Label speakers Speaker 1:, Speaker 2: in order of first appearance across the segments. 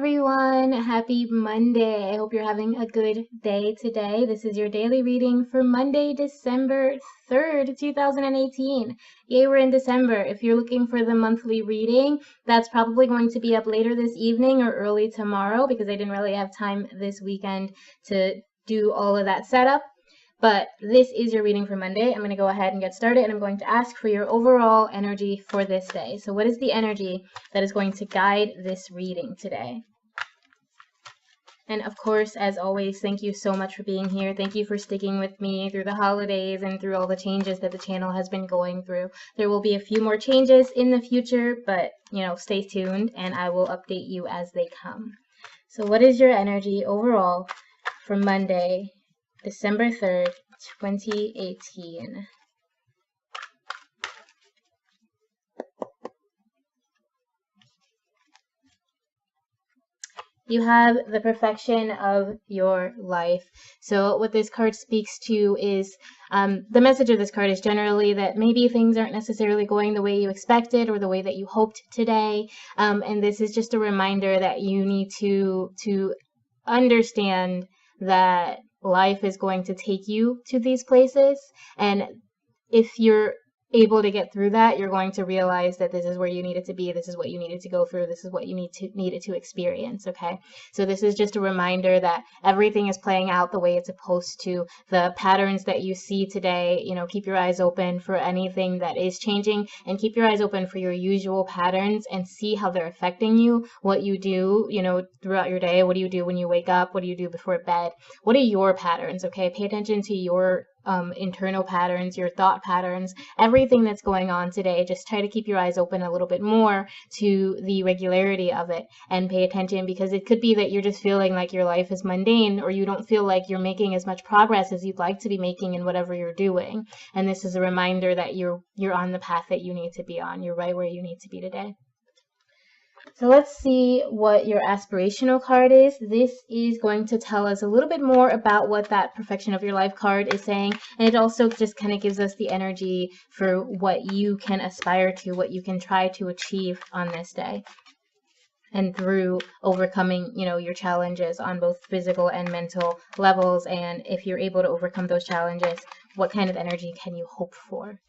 Speaker 1: everyone. Happy Monday. I hope you're having a good day today. This is your daily reading for Monday, December 3rd, 2018. Yay, we're in December. If you're looking for the monthly reading, that's probably going to be up later this evening or early tomorrow because I didn't really have time this weekend to do all of that setup. But this is your reading for Monday. I'm going to go ahead and get started, and I'm going to ask for your overall energy for this day. So what is the energy that is going to guide this reading today? And of course, as always, thank you so much for being here. Thank you for sticking with me through the holidays and through all the changes that the channel has been going through. There will be a few more changes in the future, but stay tuned and I will update you as they come. So what is your energy overall for Monday, December 3rd, 2018. You have the perfection of your life. So what this card speaks to is, the message of this card is generally that maybe things aren't necessarily going the way you expected or the way that you hoped today. And this is just a reminder that you need to understand that life is going to take you to these places, and if you're able to get through that, you're going to realize that this is where you needed to be, this is what you needed to go through, this is what you needed to experience. Okay, so this is just a reminder that everything is playing out the way it's supposed to. The patterns that you see today, keep your eyes open for anything that is changing, and keep your eyes open for your usual patterns and see how they're affecting you, what you do throughout your day. What do you do when you wake up? What do you do before bed? What are your patterns? Okay, pay attention to your internal patterns, your thought patterns, everything that's going on today. Just try to keep your eyes open a little bit more to the regularity of it and pay attention, because it could be that you're just feeling like your life is mundane, or you don't feel like you're making as much progress as you'd like to be making in whatever you're doing. And this is a reminder that you're on the path that you need to be on. You're right where you need to be today. So let's see what your aspirational card is. This is going to tell us a little bit more about what that perfection of your life card is saying. And it also just kind of gives us the energy for what you can aspire to, what you can try to achieve on this day. And through overcoming, your challenges on both physical and mental levels. And if you're able to overcome those challenges, what kind of energy can you hope for?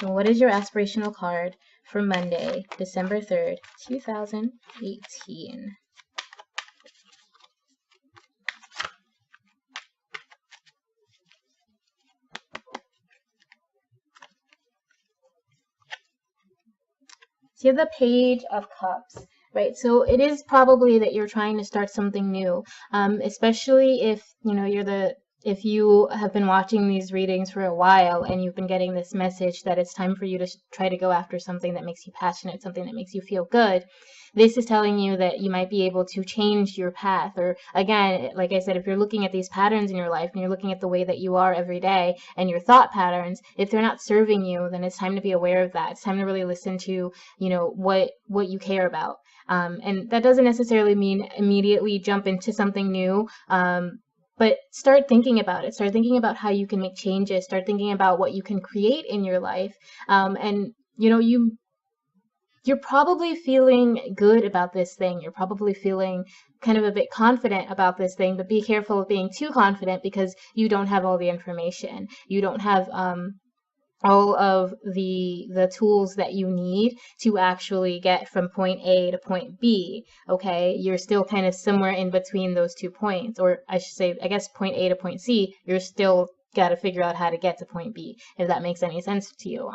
Speaker 1: So what is your aspirational card for Monday, December 3rd, 2018? So you have the Page of Cups, right? So it is probably that you're trying to start something new, especially if, if you have been watching these readings for a while and you've been getting this message that it's time for you to try to go after something that makes you passionate, something that makes you feel good. This is telling you that you might be able to change your path. Or again, like I said, if you're looking at these patterns in your life and you're looking at the way that you are every day and your thought patterns, if they're not serving you, then it's time to be aware of that. It's time to really listen to, what you care about. And that doesn't necessarily mean immediately jump into something new. But start thinking about it. Start thinking about how you can make changes. Start thinking about what you can create in your life. And you're probably feeling good about this thing. You're probably feeling kind of a bit confident about this thing, but be careful of being too confident because you don't have all the information. You don't have all of the tools that you need to actually get from point A to point B. Okay, you're still kind of somewhere in between those 2 points, or I should say, I guess point A to point C, you're still got to figure out how to get to point B, if that makes any sense to you.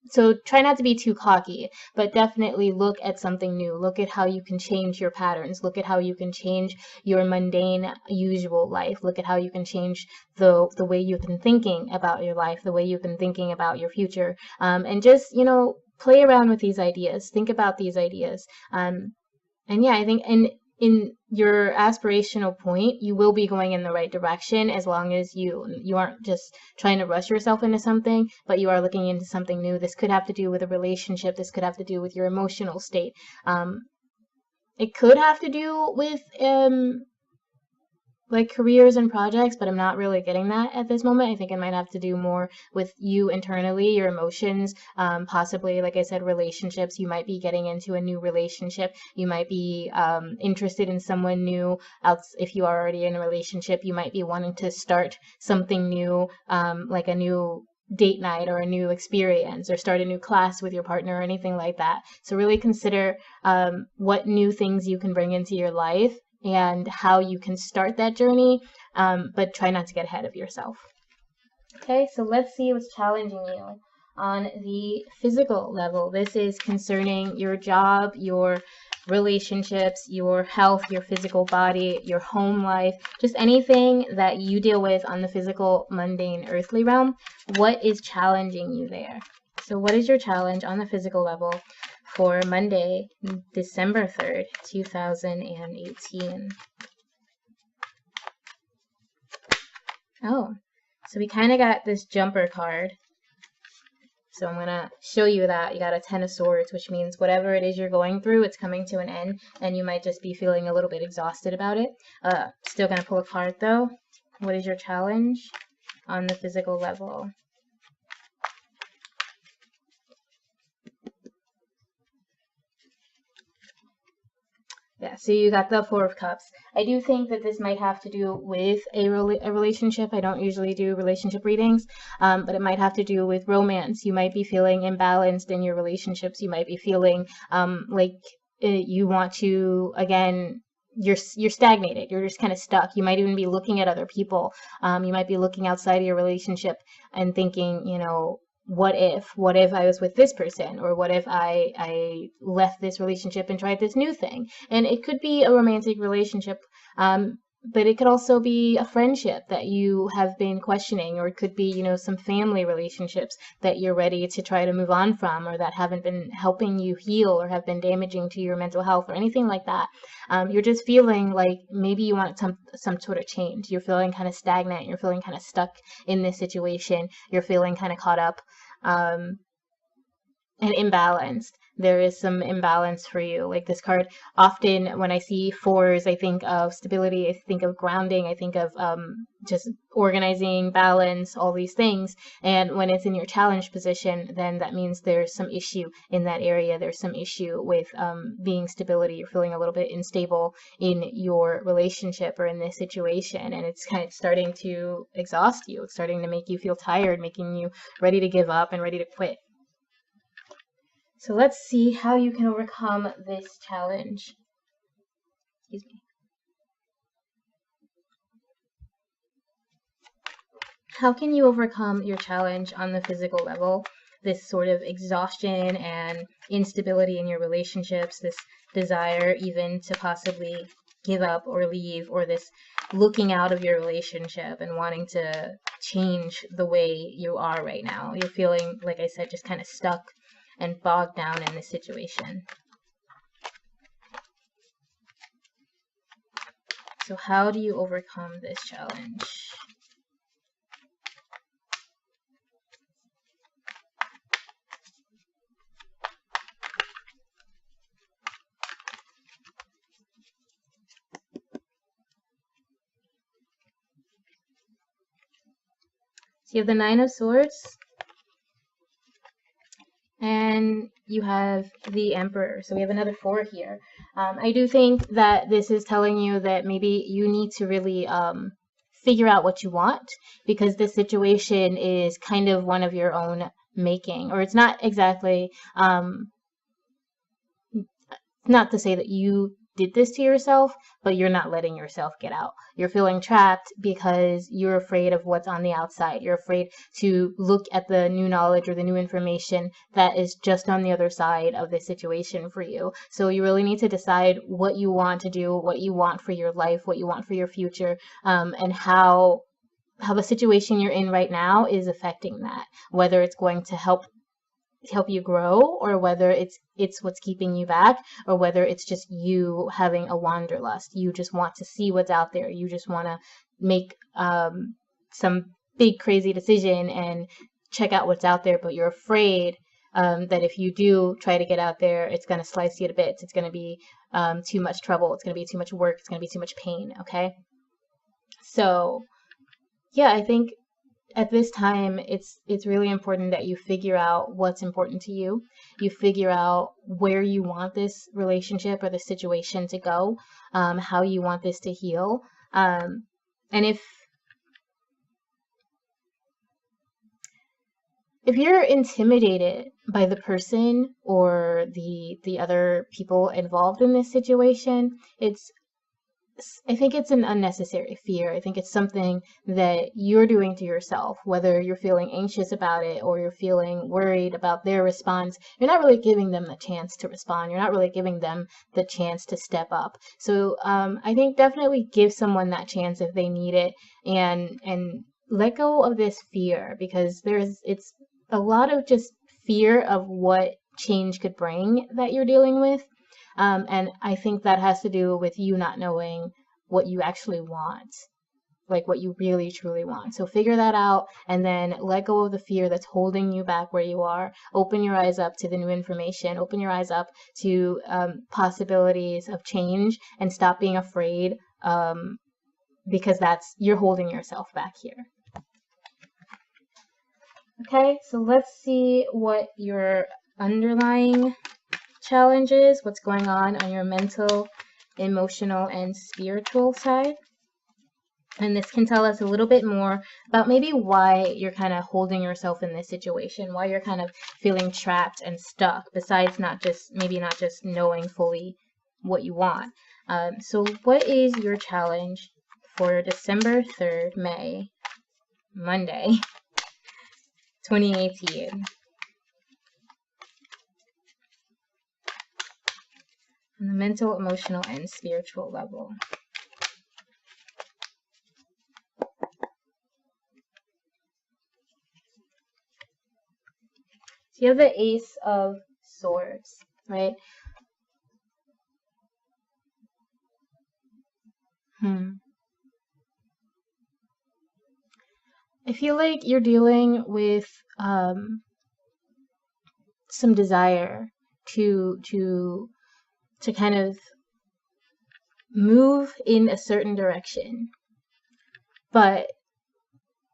Speaker 1: So try not to be too cocky, but definitely look at something new. Look at how you can change your patterns. Look at how you can change your mundane, usual life. Look at how you can change the way you've been thinking about your life, the way you've been thinking about your future. And just, play around with these ideas. Think about these ideas. And yeah, I think in your aspirational point, you will be going in the right direction as long as you aren't just trying to rush yourself into something, but you are looking into something new. This could have to do with a relationship. This could have to do with your emotional state. It could have to do with like careers and projects, but I'm not really getting that at this moment. I think it might have to do more with you internally, your emotions, possibly, like I said, relationships. You might be getting into a new relationship. You might be interested in someone new. Else, if you are already in a relationship, you might be wanting to start something new, like a new date night or a new experience or start a new class with your partner or anything like that. So really consider what new things you can bring into your life and how you can start that journey, but try not to get ahead of yourself. Okay, so let's see what's challenging you on the physical level. This is concerning your job, your relationships, your health, your physical body, your home life, just anything that you deal with on the physical, mundane, earthly realm. What is challenging you there? So what is your challenge on the physical level for Monday, December 3rd, 2018? Oh, so we kind of got this jumper card. So I'm going to show you that. You got a 10 of Swords, which means whatever it is you're going through, it's coming to an end, and you might just be feeling a little bit exhausted about it. Still going to pull a card, though. What is your challenge on the physical level? Yeah, so you got the Four of Cups. I do think that this might have to do with a relationship. I don't usually do relationship readings, but it might have to do with romance. You might be feeling imbalanced in your relationships. You might be feeling like you want to, again, you're stagnated. You're just kind of stuck. You might even be looking at other people. You might be looking outside of your relationship and thinking, you know, what if I was with this person, or what if I left this relationship and tried this new thing? And it could be a romantic relationship, but it could also be a friendship that you have been questioning, or it could be, you know, some family relationships that you're ready to try to move on from, or that haven't been helping you heal, or have been damaging to your mental health, or anything like that. You're just feeling like maybe you want some sort of change. You're feeling kind of stagnant. You're feeling kind of stuck in this situation. You're feeling kind of caught up and imbalanced. There is some imbalance for you. Like this card, often when I see fours, I think of stability, I think of grounding, I think of just organizing, balance, all these things. And when it's in your challenge position, then that means there's some issue in that area. There's some issue with being stability. You're feeling a little bit unstable in your relationship or in this situation, and it's kind of starting to exhaust you. It's starting to make you feel tired, making you ready to give up and ready to quit. So let's see how you can overcome this challenge. Excuse me. How can you overcome your challenge on the physical level? This sort of exhaustion and instability in your relationships, this desire even to possibly give up or leave, or this looking out of your relationship and wanting to change the way you are right now. You're feeling, like I said, just kind of stuck and bogged down in this situation. So how do you overcome this challenge? So you have the Nine of Swords, and you have the Emperor. So we have another four here. I do think that this is telling you that maybe you need to really figure out what you want, because this situation is kind of one of your own making, or it's not exactly, not to say that you did this to yourself, but you're not letting yourself get out. You're feeling trapped because you're afraid of what's on the outside. You're afraid to look at the new knowledge or the new information that is just on the other side of the situation for you. So you really need to decide what you want to do, what you want for your life, what you want for your future, and how the situation you're in right now is affecting that, whether it's going to help you grow, or whether it's what's keeping you back, or whether it's just you having a wanderlust. You just want to see what's out there. You just want to make some big crazy decision and check out what's out there, but you're afraid that if you do try to get out there, it's going to slice you to bits. It's going to be too much trouble. It's going to be too much work. It's going to be too much pain. Okay. So yeah, I think at this time it's really important that you figure out what's important to you. You figure out where you want this relationship or the situation to go, how you want this to heal. And if you're intimidated by the person or the other people involved in this situation, I think it's an unnecessary fear. I think it's something that you're doing to yourself, whether you're feeling anxious about it or you're feeling worried about their response. You're not really giving them the chance to respond. You're not really giving them the chance to step up. So I think definitely give someone that chance if they need it, and let go of this fear, because it's a lot of just fear of what change could bring that you're dealing with. And I think that has to do with you not knowing what you actually want, like what you really truly want. So figure that out and then let go of the fear that's holding you back where you are. Open your eyes up to the new information. Open your eyes up to possibilities of change, and stop being afraid, because you're holding yourself back here. Okay, so let's see what your underlying challenges, what's going on your mental, emotional, and spiritual side. And this can tell us a little bit more about maybe why you're kind of holding yourself in this situation, why you're kind of feeling trapped and stuck, besides not just knowing fully what you want. So what is your challenge for December 3rd, Monday, 2018? On the mental, emotional, and spiritual level. So you have the Ace of Swords, right? I feel like you're dealing with some desire to kind of move in a certain direction, but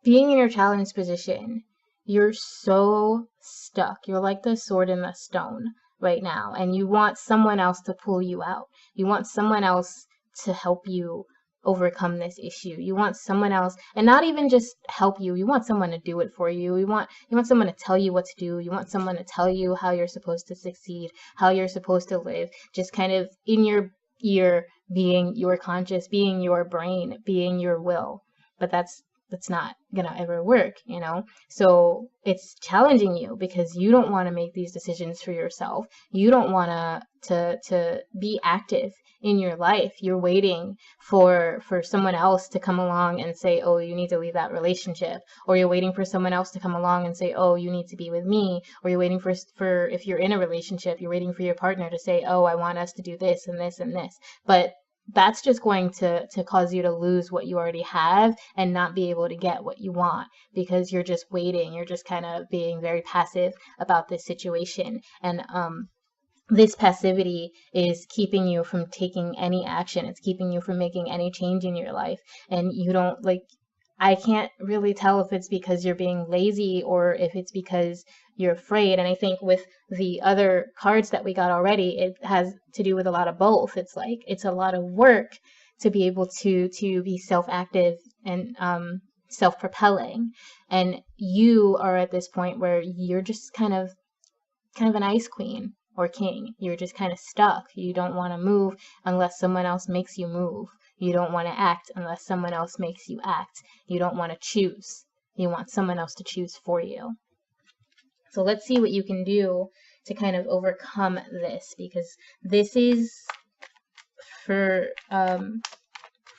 Speaker 1: being in your challenge position, you're so stuck. You're like the sword in the stone right now, and you want someone else to pull you out. You want someone else to help you overcome this issue. You want someone else, and not even just help you. You want someone to do it for you. You want someone to tell you what to do. You want someone to tell you how you're supposed to succeed, how you're supposed to live. Just kind of in your ear, being your conscious, being your brain, being your will. But that's not gonna ever work, you know? So it's challenging you because you don't want to make these decisions for yourself. You don't want to be active in your life. You're waiting for someone else to come along and say, oh, you need to leave that relationship, or you're waiting for someone else to come along and say, oh, you need to be with me, or you're waiting for if you're in a relationship, you're waiting for your partner to say, oh, I want us to do this and this and this. But that's just going to cause you to lose what you already have and not be able to get what you want, because you're just waiting. You're just kind of being very passive about this situation. And this passivity is keeping you from taking any action. It's keeping you from making any change in your life. And you don't I can't really tell if it's because you're being lazy or if it's because you're afraid. And I think with the other cards that we got already, it has to do with a lot of both. It's like it's a lot of work to be able to be self-active and self-propelling. And you are at this point where you're just kind of an ice queen or king. You're just kind of stuck. You don't want to move unless someone else makes you move. You don't want to act unless someone else makes you act. You don't want to choose. You want someone else to choose for you. So let's see what you can do to kind of overcome this, because this is for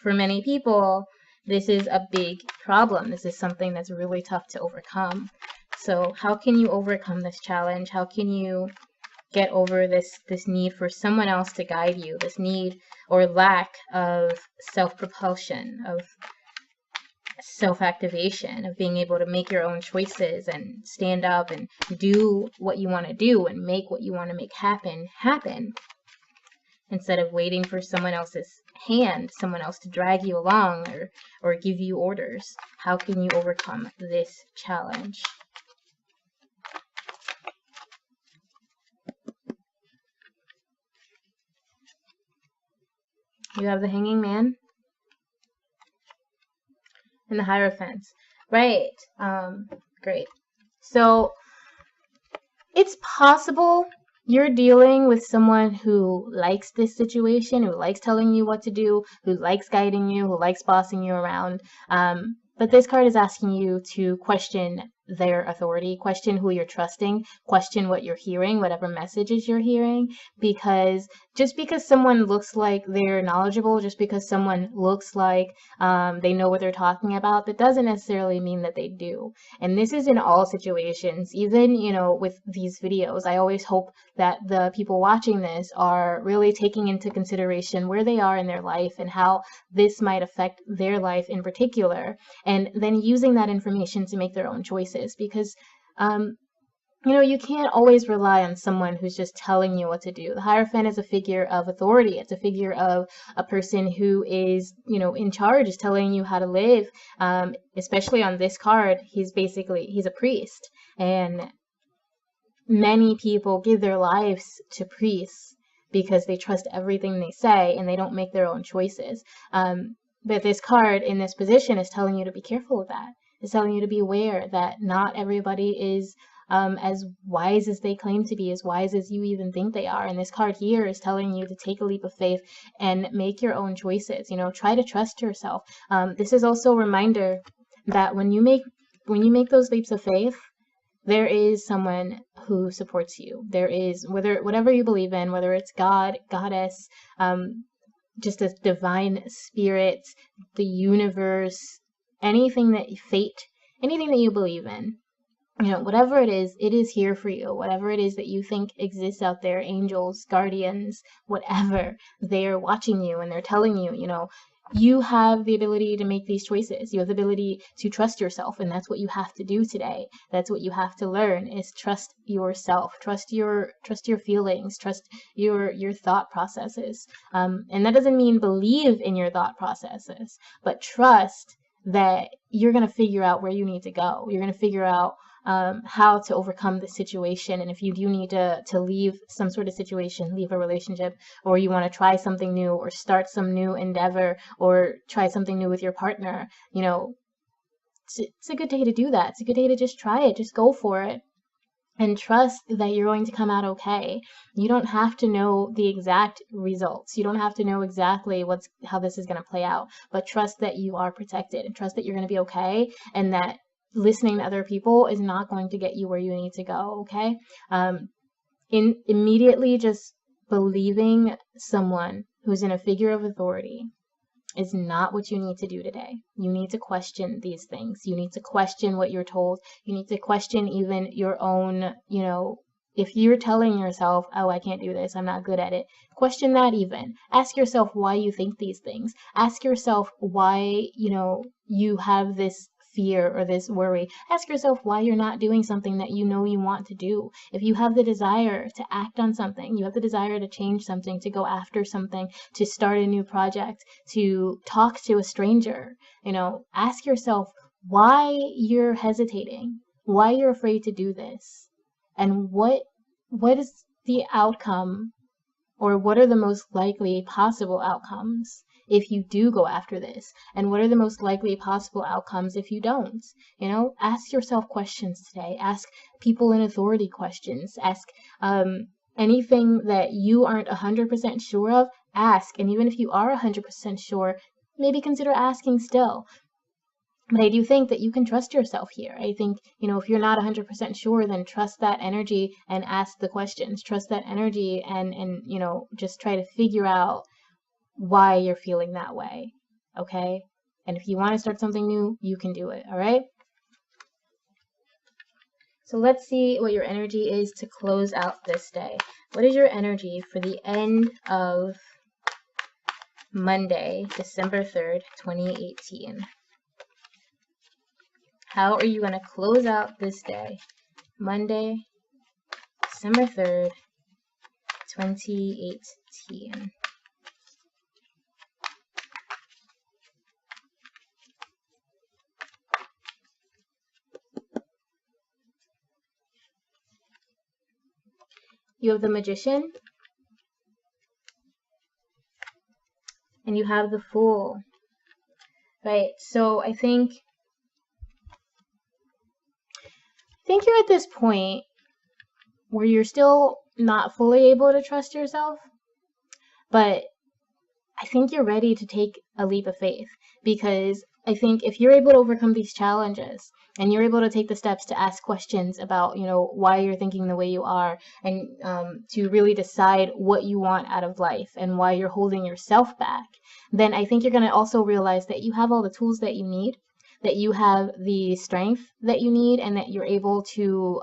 Speaker 1: many people, this is a big problem. This is something that's really tough to overcome. So how can you overcome this challenge? How can you get over this need for someone else to guide you, this need or lack of self-propulsion, of self-activation, of being able to make your own choices and stand up and do what you want to do and make what you want to make happen. instead of waiting for someone else's hand, someone else to drag you along or give you orders. How can you overcome this challenge? You have the Hanging Man and the Hierophant. Right. Great. So it's possible you're dealing with someone who likes this situation, who likes telling you what to do, who likes guiding you, who likes bossing you around. But this card is asking you to question their authority, question who you're trusting, question what you're hearing, whatever messages you're hearing, because just because someone looks like they're knowledgeable, just because someone looks like they know what they're talking about, that doesn't necessarily mean that they do. And this is in all situations, even, you know, with these videos. I always hope that the people watching this are really taking into consideration where they are in their life and how this might affect their life in particular, and then using that information to make their own choices, because you know, you can't always rely on someone who's just telling you what to do. The Hierophant is a figure of authority. It's a figure of a person who is, you know, in charge, is telling you how to live. Especially on this card, he's a priest. And many people give their lives to priests because they trust everything they say and they don't make their own choices. But this card in this position is telling you to be careful of that. It's telling you to be aware that not everybody is as wise as they claim to be, as wise as you even think they are. And this card here is telling you to take a leap of faith and make your own choices. You know, try to trust yourself. This is also a reminder that when you make those leaps of faith, there is someone who supports you. There is, whatever you believe in, whether it's God, Goddess, just a divine spirit, the universe, anything that you believe in, you know, whatever it is here for you. Whatever it is that you think exists out there, angels, guardians, whatever, they're watching you and they're telling you, you know, you have the ability to make these choices. You have the ability to trust yourself, and that's what you have to do today. That's what you have to learn, is trust yourself, trust your feelings, trust your thought processes. And that doesn't mean believe in your thought processes, but trust that you're going to figure out where you need to go. You're going to figure out how to overcome the situation. And if you do need to leave some sort of situation, leave a relationship, or you want to try something new or start some new endeavor or try something new with your partner, you know, it's a good day to do that. It's a good day to just try it. Just go for it. And trust that you're going to come out okay. You don't have to know the exact results. You don't have to know exactly how this is going to play out. But trust that you are protected, and trust that you're going to be okay, and that listening to other people is not going to get you where you need to go, okay? Immediately just believing someone who's in a figure of authority is not what you need to do today. You need to question these things. You need to question what you're told. You need to question even your own, you know, if you're telling yourself, oh, I can't do this, I'm not good at it, question that even. Ask yourself why you think these things. Ask yourself why, you know, you have this fear or this worry. Ask yourself why you're not doing something that you know you want to do. If you have the desire to act on something, you have the desire to change something, to go after something, to start a new project, to talk to a stranger, you know, ask yourself why you're hesitating, why you're afraid to do this, and what is the outcome, or what are the most likely possible outcomes if you do go after this, and what are the most likely possible outcomes if you don't. You know, ask yourself questions today. Ask people in authority questions. Ask anything that you aren't 100% sure of, ask. And even if you are 100% sure, maybe consider asking still. But I do think that you can trust yourself here. I think, you know, if you're not 100% sure, then trust that energy and ask the questions. Trust that energy and you know, just try to figure out why you're feeling that way, okay? And if you want to start something new, you can do it, all right? So let's see what your energy is to close out this day. What is your energy for the end of Monday, December 3rd, 2018? How are you going to close out this day? Monday, December 3rd, 2018. You have the Magician, and you have the Fool. Right, so I think you're at this point where you're still not fully able to trust yourself, but I think you're ready to take a leap of faith, because I think if you're able to overcome these challenges and you're able to take the steps to ask questions about, why you're thinking the way you are, and to really decide what you want out of life and why you're holding yourself back, then I think you're going to also realize that you have all the tools that you need, that you have the strength that you need, and that you're able to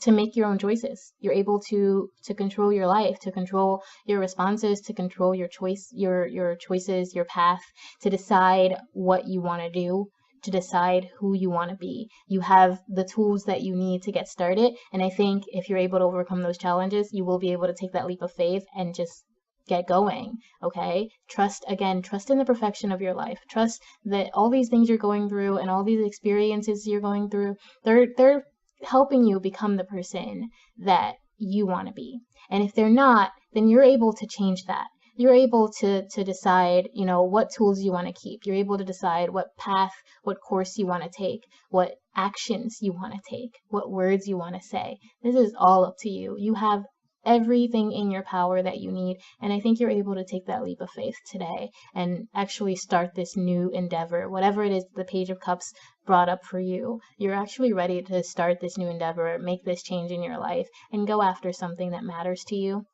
Speaker 1: make your own choices. You're able to control your life, to control your responses, to control your choices, your path, to decide what you want to do, to decide who you want to be. You have the tools that you need to get started, and I think if you're able to overcome those challenges, you will be able to take that leap of faith and just get going. Okay, trust in the perfection of your life. Trust that all these things you're going through and all these experiences you're going through, they're helping you become the person that you want to be. And if they're not, then you're able to change that. You're able to decide, what tools you want to keep. You're able to decide what path, what course you want to take, what actions you want to take, what words you want to say. This is all up to you. You have everything in your power that you need, and I think you're able to take that leap of faith today and actually start this new endeavor, whatever it is the Page of Cups brought up for you. You're actually ready to start this new endeavor, make this change in your life, and go after something that matters to you,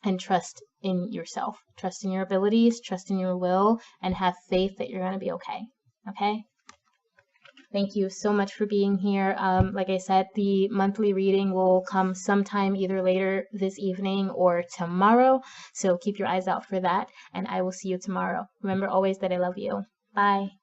Speaker 1: and trust in yourself, trust in your abilities, trust in your will, and have faith that you're going to be okay. Thank you so much for being here. Like I said, the monthly reading will come sometime either later this evening or tomorrow. So keep your eyes out for that, and I will see you tomorrow. Remember always that I love you. Bye.